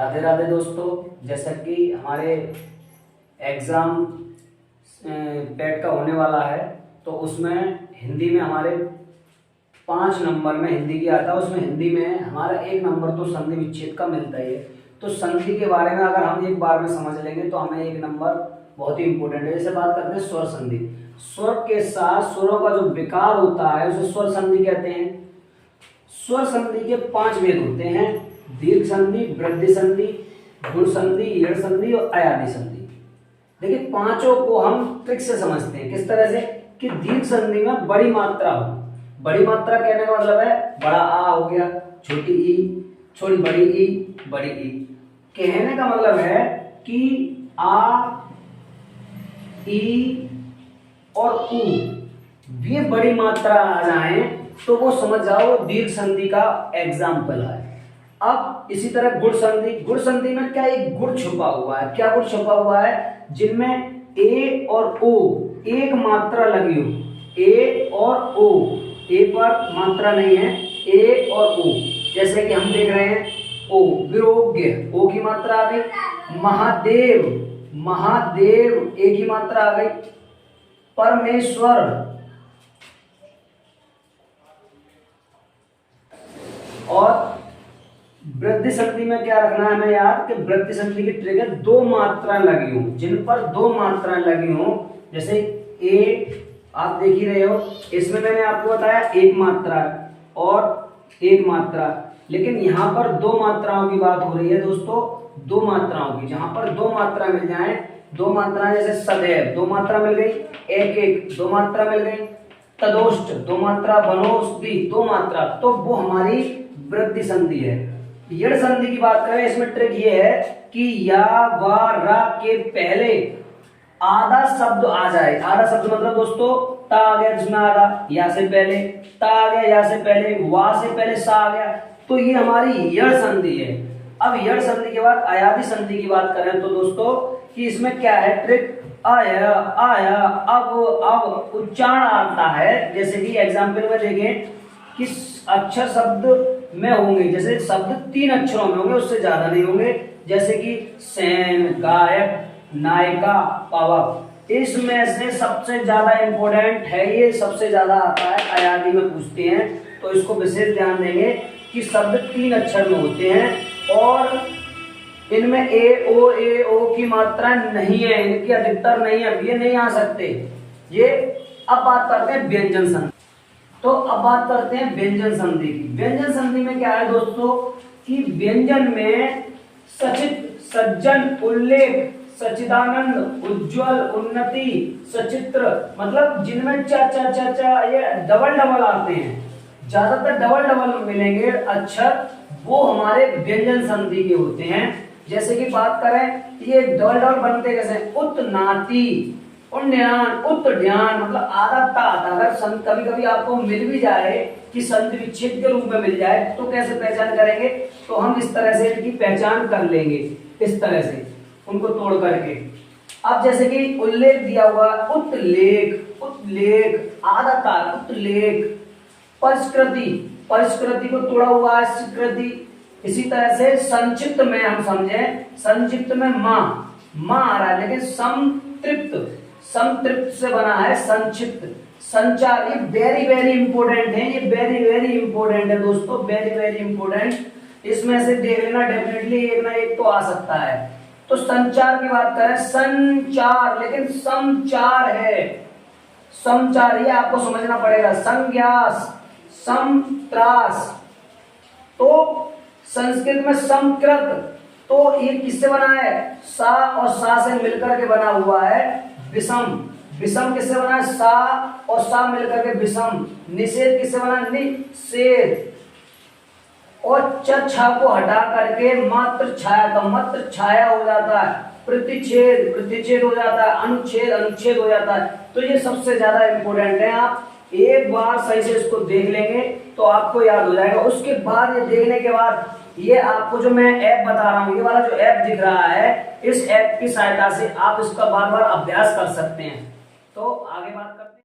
राधे राधे दोस्तों। जैसा कि हमारे एग्ज़ाम पेट का होने वाला है, तो उसमें हिंदी में हमारे 5 नंबर में हिंदी की आता है। उसमें हिंदी में हमारा 1 नंबर तो संधि विच्छेद का मिलता ही है। तो संधि के बारे में अगर हम एक बार में समझ लेंगे तो हमें 1 नंबर बहुत ही इंपॉर्टेंट है। जैसे बात करते हैं स्वर संधि। स्वर के साथ स्वरों का जो विकार होता है उसे स्वर संधि कहते हैं। स्वर संधि के 5 भेद होते हैं: दीर्घ संधि, वृद्धि संधि, गुण संधि, यड़ संधि और अयादि संधि। देखिए, पांचों को हम ट्रिक से समझते हैं। किस तरह से कि दीर्घ संधि में बड़ी मात्रा हो। बड़ी मात्रा कहने का मतलब है बड़ा आ हो गया, छोटी ई, छोटी बड़ी ई, बड़ी ई। कहने का मतलब है कि आ, ई और ऊ ये बड़ी मात्रा आ जाए तो वो समझ जाओ दीर्घ संधि का एग्जाम्पल है। अब इसी तरह गुण संधि। गुण संधि में क्या एक गुण छुपा हुआ है। क्या गुण छुपा हुआ है? जिनमें ए और ओ एक मात्रा लगी हो। ए और ओ, ए पर मात्रा नहीं है, ए और ओ। जैसे कि हम देख रहे हैं ओ, विरोग्य, ओ की मात्रा आ गई। महादेव, महादेव ए की मात्रा आ गई। परमेश्वर, और वृद्धि संधि में क्या रखना है हमें याद कि वृद्धि संधि की ट्रिक है 2 मात्राएं लगी हो। जिन पर 2 मात्राएं लगी हो, जैसे ए आप देख ही रहे हो, इसमें मैंने आपको बताया 1 मात्रा और 1 मात्रा, लेकिन यहाँ पर 2 मात्राओं की बात हो रही है दोस्तों। 2 मात्राओं की, जहां पर 2 मात्रा मिल जाए, 2 मात्राएं जैसे सदैव 2 मात्रा मिल गई, एक एक 2 मात्रा मिल गई, तदोष्ट 2 मात्रा, बनोष्टि 2 मात्रा, तो वो हमारी वृद्धि संधि है। यड़ संधि की बात करें, इसमें ट्रिक ये है कि या वा रा के पहले आधा शब्द आ जाए। आधा शब्द मतलब दोस्तों ता आ गया, जिसमें आधा, या से पहले ता आ गया, या से पहले, वा से पहले सा आ गया, तो ये हमारी यड़ संधि है। अब यड़ संधि के बाद अयादि संधि की बात करें तो दोस्तों कि इसमें क्या है ट्रिक, आया आया अब उच्चारण आता है। जैसे कि एग्जाम्पल में देखें कि अक्षर शब्द में होंगे, जैसे शब्द 3 अक्षरों में होंगे, उससे ज्यादा नहीं होंगे। जैसे कि सैन, गायक, नायिका, पावक। इसमें से सबसे ज्यादा इंपॉर्टेंट है, ये सबसे ज्यादा आता है, अयादि में पूछते हैं, तो इसको विशेष ध्यान देंगे कि शब्द 3 अक्षर में होते हैं और इनमें ए ओ की मात्रा नहीं है, इनकी अधिकतर नहीं है, ये नहीं आ सकते ये। अब बात करते हैं व्यंजन संधि। तो अब बात करते हैं व्यंजन संधि की। व्यंजन संधि में क्या है दोस्तों कि व्यंजन में सचित, सज्जन, उल्लेख, सच्चिदानंद, उज्जवल, उन्नति, सचित्र, मतलब जिनमें चा चा चा चा ये डबल डबल आते हैं, ज्यादातर डबल डबल मिलेंगे अक्षर, वो हमारे व्यंजन संधि के होते हैं। जैसे कि बात करें, ये डबल डबल बनते कैसे, उत्नाति, उन्नयन, उत्ड्यान, मतलब आधा ता आता। अगर कभी कभी आपको मिल भी जाए कि संधि विच्छेद के रूप में मिल जाए तो कैसे पहचान करेंगे, तो हम इस तरह से इनकी पहचान कर लेंगे, इस तरह से उनको तोड़ करके। अब जैसे कि उल्लेख दिया हुआ, उत्लेख, उत्लेख आधा ता, उत्लेख। परिष्कृति, परिष्कृति को तोड़ा हुआ है, स्वीकृति। इसी तरह से संक्षिप्त में हम समझे, संक्षिप्त में मां आ रहा है, लेकिन संतृप्त, संतृप्त से बना है संक्षिप्त। संचार, ये वेरी वेरी इंपॉर्टेंट है, ये वेरी वेरी इंपॉर्टेंट है दोस्तों, वेरी वेरी इंपॉर्टेंट। इसमें से देख लेना, डेफिनेटली एक ना एक तो आ सकता है। तो संचार की बात करें, संचार, लेकिन समचार है, समचार, ये आपको समझना पड़ेगा। संज्ञास, समत्रास, तो संस्कृत में समकृत, तो ये किससे बना है, सा और सा से मिलकर के बना हुआ है। विषम, विषम किससे बना है, सा और सा मिलकर के विषम। निषेध किससे बना, निषेध। और छा को हटा करके मात्र छाया का मात्र छाया हो जाता है। प्रतिच्छेद, प्रतिच्छेद हो जाता है। अनुच्छेद, अनुच्छेद हो जाता है। तो ये सबसे ज्यादा इंपॉर्टेंट है। आप एक बार सही से इसको देख लेंगे तो आपको याद हो जाएगा। उसके बाद ये देखने के बाद ये आपको जो मैं ऐप बता रहा हूँ, ये वाला जो ऐप दिख रहा है, इस ऐप की सहायता से आप इसका बार बार अभ्यास कर सकते हैं। तो आगे बात करते हैं।